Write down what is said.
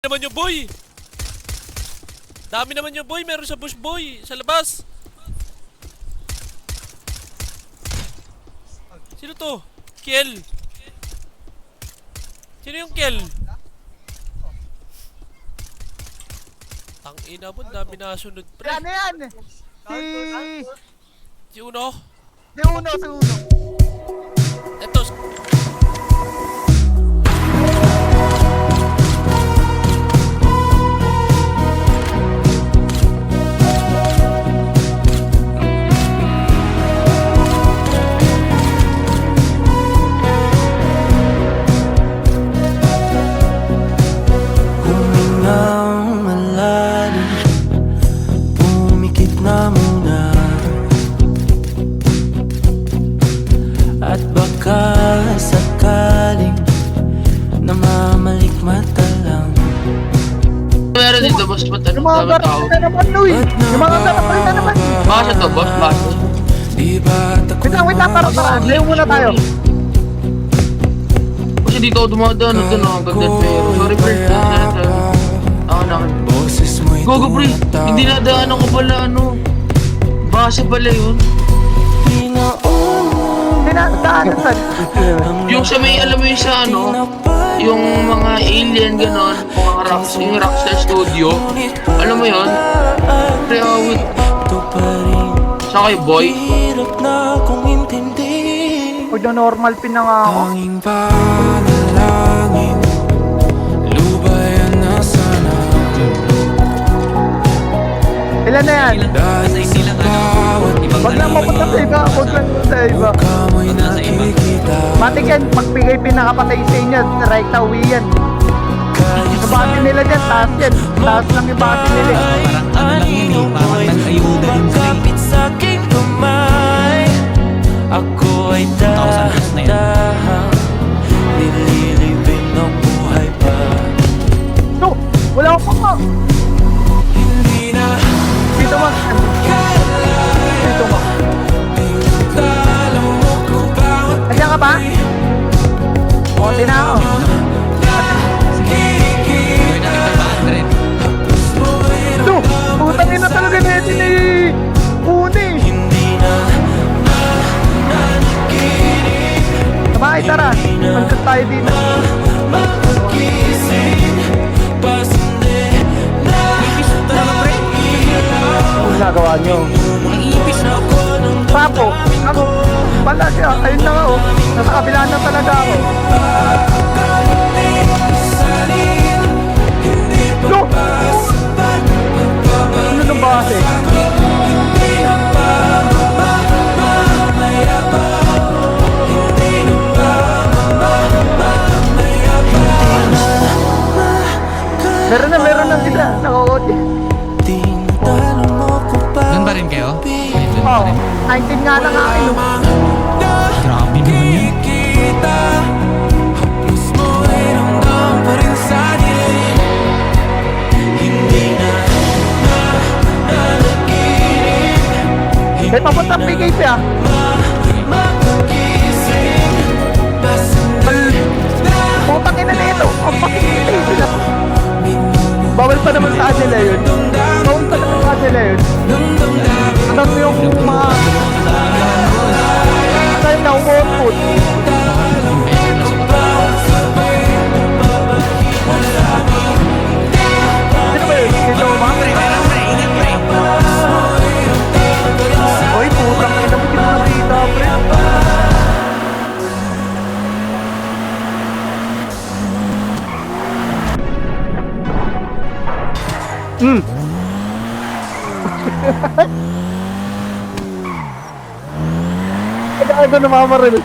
naman yung boy. Dami naman yung boy. Meron sa bush boy. Sa labas. Sino to? Kiel. Sino yung Kiel? Ang ina mo, dami na sunod pre. Ano yan? Si Uno. Si Uno. Eto. Sakaling namamalik mata lang. Meron dito, boss, ba't ano? Yung mga Daming tao. garap na naman, Luy. Yung mga garap na naman. Baka siya to, boss, baka. Wait lang, para. Layo muna tayo. Kasi dito ako dumadaan, ito na, ang ganda pero. Sorry, pre. Ako na. Gogo, pre. Hindi nadaanan ko pala, ano. Baka siya pala yun. Daanan saan? Yung sa may, alam mo yung sa ano, yung mga alien, gano'n, mga rocks, yung Rockstar Studio. Alam mo yun? Pre, wait. Saan kayo, boy? Huwag na normal pin na nga ako. Tanging panalangin, lubayan na sana. Ilan na yan? Dahil sa bawat Huwag lang mapunta sa iba. Huwag lang sa iba. kamoy nakikita. Matik yan, magbigay pinakapatay sa inyo. Right na uwi yan. Sa bati nila dyan, taas yan. Taas lang yung bati nila. Parang ano lang yun eh, parang nag-ayuda yun sa'yo. Sa aking kamay, ako ay dahang nililibing ng buhay pa. No, wala akong pa. Hindi na Dito mo. Dito mo. talo mo kung bawat Nandiyan ka ba? Konti na ako. No, putang ina talaga na yun ni Uni. hindi na Sabay, tara. Pagkat tayo dito. magising pasende na Ano ginagawa nyo? ako ng Papo, ako. Bala siya. Ayun na nga oh. Nasa kabila na talaga ako. No! Ano nang base? Meron na sila. Nakakoti. tinatalo mo kung Doon pa rin kayo? Oh, 19 nga lang akin. Oh. Grabe naman yun. kita haplos mo ay ramdam pa rin sa dilim. Hindi na nanaginip. May papunta PKP ah. Magising pasende Putang ina na ito. Ang pakikita sila. Bawal pa naman sa kanila yun. Bawal pa naman sa kanila yun. Alam mo yung mga... Time na umuot. Sino ba yun? Sino ba? Oy, putang ina mo kinakita, pre. Kaya ito namamaril.